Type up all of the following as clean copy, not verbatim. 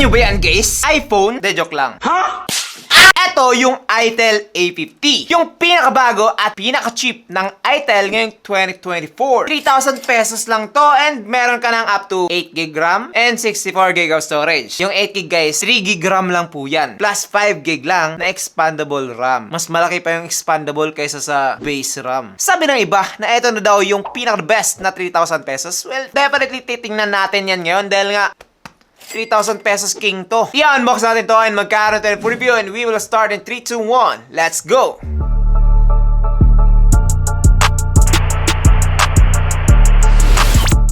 nyo ba yan, guys? iPhone? De, joke lang. Huh? Ito yung itel A50. Yung pinakabago at pinaka-cheap ng itel ngayong 2024. 3,000 pesos lang to and meron ka ng up to 8GB RAM and 64GB of storage. Yung 8GB guys, 3GB RAM lang po yan. Plus 5GB lang na expandable RAM. Mas malaki pa yung expandable kaysa sa base RAM. Sabi ng iba na ito na daw yung pinaka-best na 3,000 pesos. Well, definitely titingnan natin yan ngayon dahil nga 3,000 pesos king to. I-unbox natin to and magkaroon tayo ng review and we will start in 3, 2, 1. Let's go!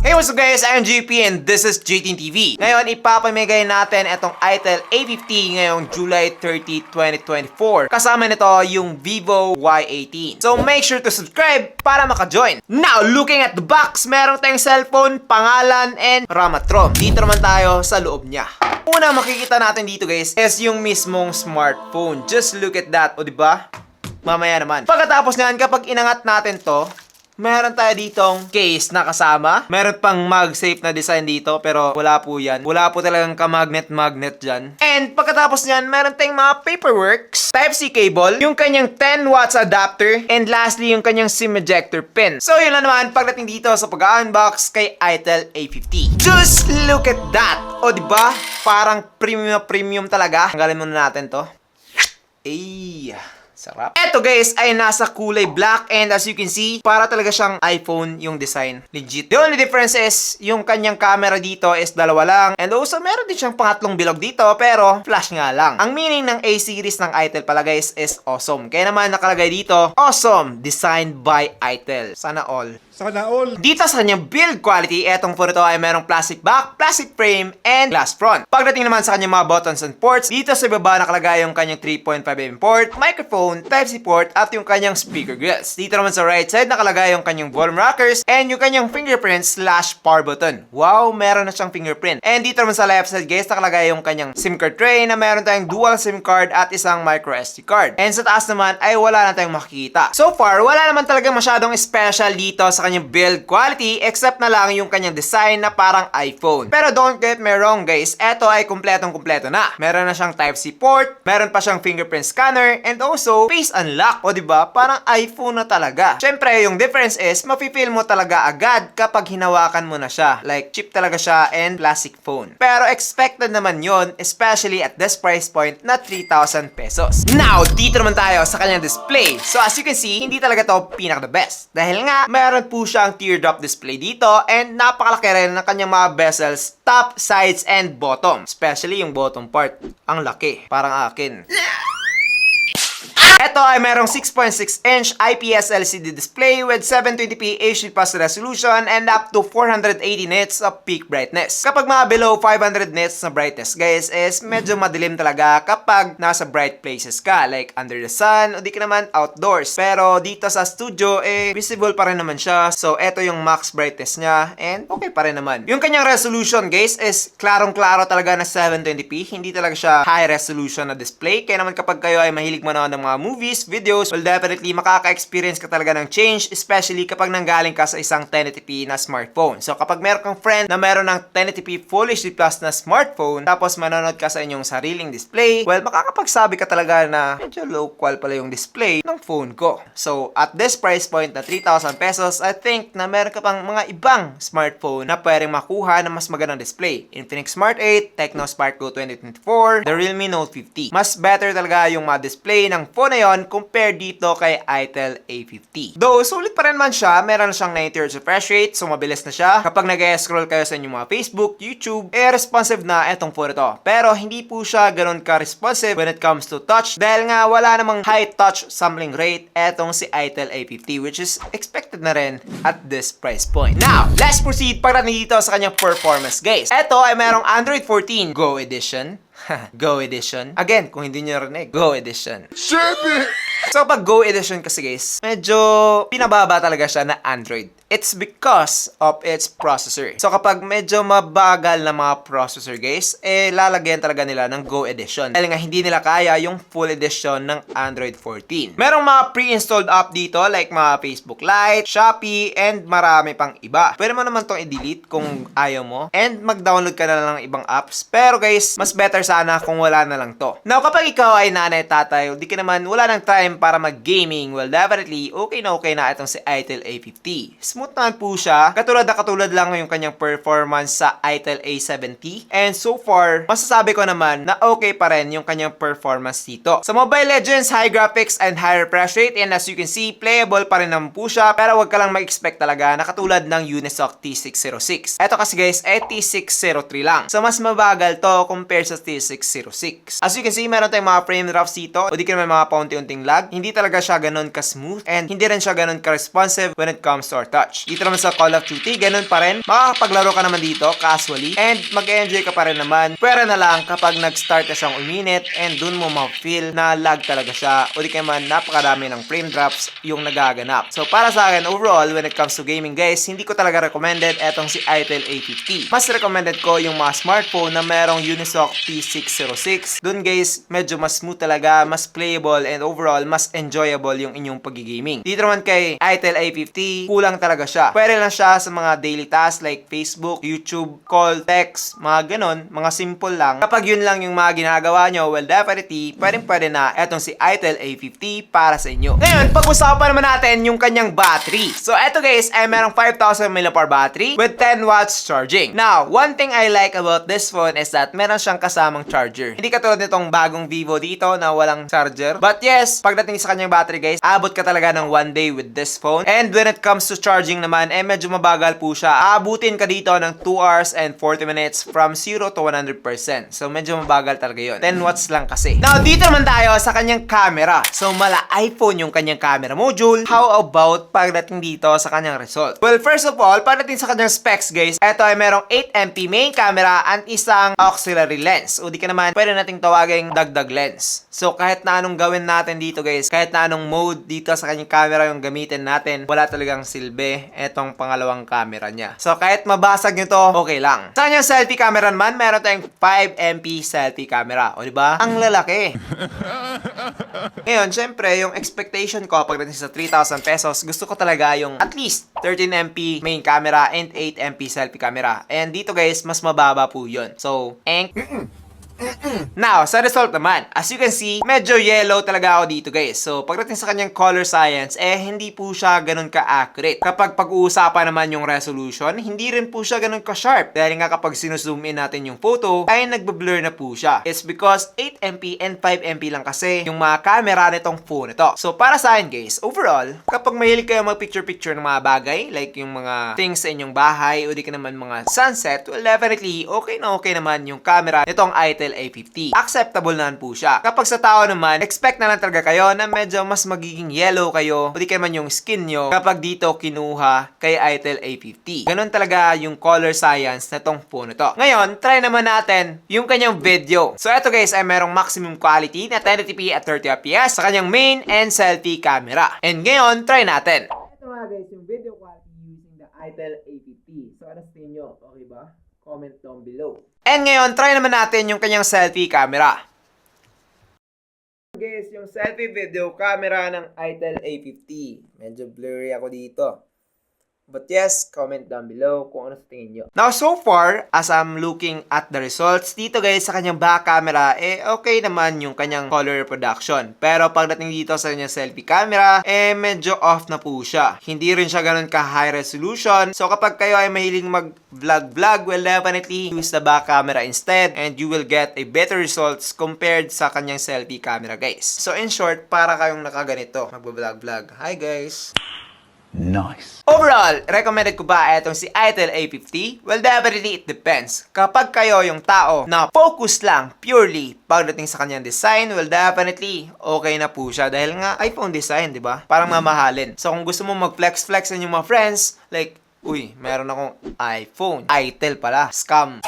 Hey, what's up guys? I'm GP and this is JTN TV. Ngayon, ipapamigay natin itong itel A50 ngayong July 30, 2024. Kasama nito yung Vivo Y18. So, make sure to subscribe para maka-join. Now, looking at the box, meron tayong cellphone, pangalan, and RAM at ROM. Dito naman tayo sa loob niya. Una makikita natin dito guys is yung mismong smartphone. Just look at that. O diba? Mamaya naman. Pagkatapos niyan, kapag inangat natin to, meron tayo ditong case na kasama. Meron pang MagSafe na design dito pero wala po yan. Wala po talagang ka-magnet dyan. And pagkatapos nyan, meron tayong mga paperworks, Type-C cable, yung kanyang 10 watts adapter, and lastly, yung kanyang SIM ejector pin. So yun lang naman pagdating dito sa pag-unbox kay itel A50. Just look at that! O diba? Parang premium talaga. Tanggalin muna natin to. Ay, sarap. Eto guys ay nasa kulay black and as you can see, para talaga siyang iPhone yung design. Legit. The only difference is yung kanyang camera dito is dalawa lang and also meron din siyang pangatlong bilog dito pero flash nga lang. Ang meaning ng A series ng itel pala guys is awesome. Kaya naman nakalagay dito, awesome, designed by itel. Sana all. Dito sa kanyang build quality, etong phone ito ay merong plastic back, plastic frame, and glass front. Pagdating naman sa kanyang mga buttons and ports, dito sa baba nakalagay yung kanyang 3.5mm port, microphone, Type-C port, at yung kanyang speaker grills. Dito naman sa right side nakalagay yung kanyang volume rockers and yung kanyang fingerprint / power button. Wow, meron na siyang fingerprint. And dito naman sa left side guys, nakalagay yung kanyang SIM card tray na meron tayong dual SIM card at isang micro SD card. And sa taas naman ay wala na tayong makikita. So far, wala naman talaga masyadong special dito sa kanyang build quality except na lang yung kanyang design na parang iPhone. Pero don't get me wrong guys, eto ay kumpletong-kumpleto na. Meron na siyang Type-C port, meron pa siyang fingerprint scanner, and also face unlock. O diba? Parang iPhone na talaga. Syempre, yung difference is mafe-feel mo talaga agad kapag hinawakan mo na siya. Like, cheap talaga siya and plastic phone. Pero expected naman yon, especially at this price point na 3,000 pesos. Now, dito naman tayo sa kanyang display. So as you can see, hindi talaga to pinaka the best. Dahil nga, meron po siyang teardrop display dito and napakalaki rin ng kanyang mga bezels, top, sides, and bottom. Especially yung bottom part. Ang laki. Parang akin. Ito ay merong 6.6-inch IPS LCD display with 720p HD+ resolution and up to 480 nits of peak brightness. Kapag mga below 500 nits na brightness, guys, is medyo madilim talaga kapag nasa bright places ka, like under the sun o di ka naman outdoors. Pero dito sa studio, visible pa rin naman siya. So, ito yung max brightness niya and okay pa rin naman. Yung kanyang resolution, guys, is klarong-klaro talaga na 720p. Hindi talaga siya high resolution na display. Kaya naman kapag kayo ay mahilig manood ng mga movies, videos, well definitely makaka-experience ka talaga ng change, especially kapag nanggaling ka sa isang 1080p na smartphone. So kapag meron kang friend na meron ng 1080p Full HD Plus na smartphone, tapos manonood ka sa inyong sariling display, well makakapagsabi ka talaga na medyo low qual pala yung display ng phone ko. So at this price point na 3,000 pesos, I think na meron ka pang mga ibang smartphone na pwedeng makuha ng mas magandang display. Infinix Smart 8, Tecno Spark Go 2024, the Realme Note 50. Mas better talaga yung mga display ng phone na yon compared dito kay itel A50. Though, sulit pa rin man siya, meron na siyang 90Hz refresh rate, so mabilis na siya. Kapag nag-scroll kayo sa inyong mga Facebook, YouTube, responsive na itong phone ito. Pero hindi po siya ganun ka-responsive when it comes to touch dahil nga wala namang high touch sampling rate etong si itel A50 which is expected na rin at this price point. Now, let's proceed para dito sa kanyang performance, guys. Ito ay merong Android 14 Go Edition. Go Edition. Again, kung hindi nyo narinig, Go Edition. So, pag Go Edition kasi guys, medyo pinababa talaga siya na Android. It's because of its processor. So kapag medyo mabagal na mga processor guys, lalagyan talaga nila ng Go Edition. Dahil nga hindi nila kaya yung full edition ng Android 14. Merong mga pre-installed app dito like mga Facebook Lite, Shopee, and marami pang iba. Pwede mo naman tong i-delete kung ayaw mo and mag-download ka na lang ng ibang apps. Pero guys, mas better sana kung wala na lang to. Now, kapag ikaw ay nanay tatay, di ka naman wala ng time para mag-gaming, well, definitely, okay na itong si ITEL A50. Smooth naman po siya. Katulad lang yung kanyang performance sa ITEL A70. And so far, masasabi ko naman na okay pa rin yung kanyang performance dito. Sa Mobile Legends, high graphics and high refresh rate. And as you can see, playable pa rin naman po siya. Pero wag ka lang mag-expect talaga na katulad ng Unisoc T606. Ito kasi guys, ay T603 lang. So, mas mabagal to compared sa T606. As you can see, meron tayong mga frame drops dito. O di ka naman mga paunti-unting lag. Hindi talaga siya ganun ka-smooth. And hindi rin siya ganun ka-responsive when it comes to our touch. Dito naman sa Call of Duty, ganun pa rin. Makakapaglaro ka naman dito, casually. And mag-enjoy ka pa rin naman. Pwera na lang kapag nag-start na siyang uminit and dun mo ma-feel na lag talaga siya. O di ka man, napakarami ng frame drops yung nagaganap. So, para sa akin, overall, when it comes to gaming guys, hindi ko talaga recommended etong si ITEL A50. Mas recommended ko yung mga smartphone na merong Unisoc T606. Dun guys, medyo mas smooth talaga, mas playable, and overall, mas enjoyable yung inyong pag-gaming. Dito naman kay ITEL A50, kulang talaga siya. Pwede lang siya sa mga daily tasks like Facebook, YouTube, call, text, mga ganon, mga simple lang. Kapag yun lang yung mga ginagawa nyo, well, definitely, pwede na etong si ITEL A50 para sa inyo. Ngayon, pag-usapan naman natin yung kanyang battery. So, eto guys, ay merong 5,000 mAh battery with 10 watts charging. Now, one thing I like about this phone is that meron siyang kasamang charger. Hindi katulad nitong bagong Vivo dito na walang charger. But yes, pagdating sa kanyang battery guys, abot ka talaga ng 1 day with this phone. And when it comes to charging naman, medyo mabagal po siya. Aabutin ka dito ng 2 hours and 40 minutes from 0 to 100%. So, medyo mabagal talaga yun. 10 watts lang kasi. Now, dito naman tayo sa kanyang camera. So, mala iPhone yung kanyang camera module. How about pagdating dito sa kanyang result? Well, first of all, pagdating sa kanyang specs guys, ito ay merong 8MP main camera at isang auxiliary lens. O di ka naman, pwede nating tawaging dagdag lens. So, kahit na anong gawin natin dito guys, kahit na anong mode dito sa kanyang camera yung gamitin natin, wala talagang silbi etong pangalawang camera niya. So, kahit mabasag nyo to, okay lang. Sa kanyang selfie camera naman, meron tayong 5MP selfie camera. O diba? Ang lalaki. Ngayon, syempre, yung expectation ko pagdating sa 3,000 pesos, gusto ko talaga yung at least 13MP main camera and 8MP selfie camera. And dito guys, mas mababa po yun. So, now, sa result naman, as you can see, medyo yellow talaga ako dito guys. So, pagdating sa kanyang color science, hindi po siya ganun ka-accurate. Kapag pag-uusapan naman yung resolution, hindi rin po siya ganun ka-sharp. Dahil nga kapag sinuzoom in natin yung photo, ay nagbe-blur na po siya. It's because 8MP and 5MP lang kasi yung mga camera nitong phone ito. So, para sa akin guys, overall, kapag mahilig kayo mag-picture-picture ng mga bagay, like yung mga things sa inyong bahay, o di ka naman mga sunset, well, definitely, okay naman yung camera nitong ITEL A50. Acceptable naman po siya. Kapag sa tao naman, expect na lang talaga kayo na medyo mas magiging yellow kayo, o di naman yung skin nyo kapag dito kinuha kay ITEL A50. Ganon talaga yung color science na tong phone ito. Ngayon, try naman natin yung kanyang video. So, ito guys ay merong maximum quality na 1080p at 30fps sa kanyang main and selfie camera. And ngayon, try natin. Ito nga guys, yung video quality using the ITEL A50. So, ano sa inyo? Okay ba? Comment down below. And ngayon, try naman natin yung kanyang selfie camera. Guys, yung selfie video camera ng ITEL A50. Medyo blurry ako dito. But yes, comment down below kung ano sa tingin nyo. Now, so far, as I'm looking at the results, dito guys, sa kanyang back camera, okay naman yung kanyang color reproduction. Pero pagdating dito sa kanyang selfie camera, medyo off na po siya. Hindi rin siya ganun ka-high resolution. So, kapag kayo ay mahiling mag-vlog, well, definitely use the back camera instead and you will get a better results compared sa kanyang selfie camera, guys. So, in short, para kayong nakaganito, mag-vlog. Hi, guys! Nice. Overall, recommended ko ba itong si ITEL A50? Well, definitely it depends. Kapag kayo yung tao na focus lang purely pagdating sa kanyang design, well, definitely okay na po siya dahil nga iPhone design, di ba? Parang mamahalin. So, kung gusto mo mag-flex sa inyong mga friends, like, uy, meron akong iPhone. ITEL pala. Scam.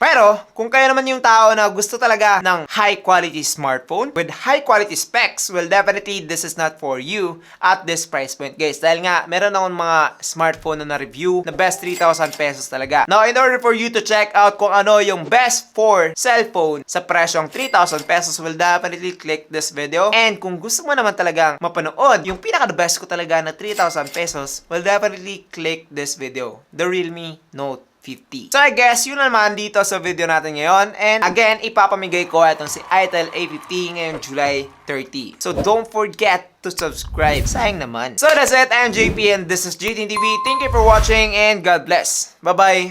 Pero, kung kayo naman yung tao na gusto talaga ng high quality smartphone with high quality specs, well, definitely this is not for you at this price point, guys. Dahil nga, meron akong mga smartphone na na-review na best 3,000 pesos talaga. Now, in order for you to check out kung ano yung best for cellphone sa presyong 3,000 pesos, will definitely click this video. And kung gusto mo naman talagang mapanood yung pinaka-the best ko talaga na 3,000 pesos, will definitely click this video. The Realme Note 50. So I guess yun naman dito sa video natin ngayon. And again, ipapamigay ko itong si Itel A50 ngayong July 30. So don't forget to subscribe. Sayang naman. So that's it. I'm JP and this is GTN TV. Thank you for watching and God bless. Bye-bye.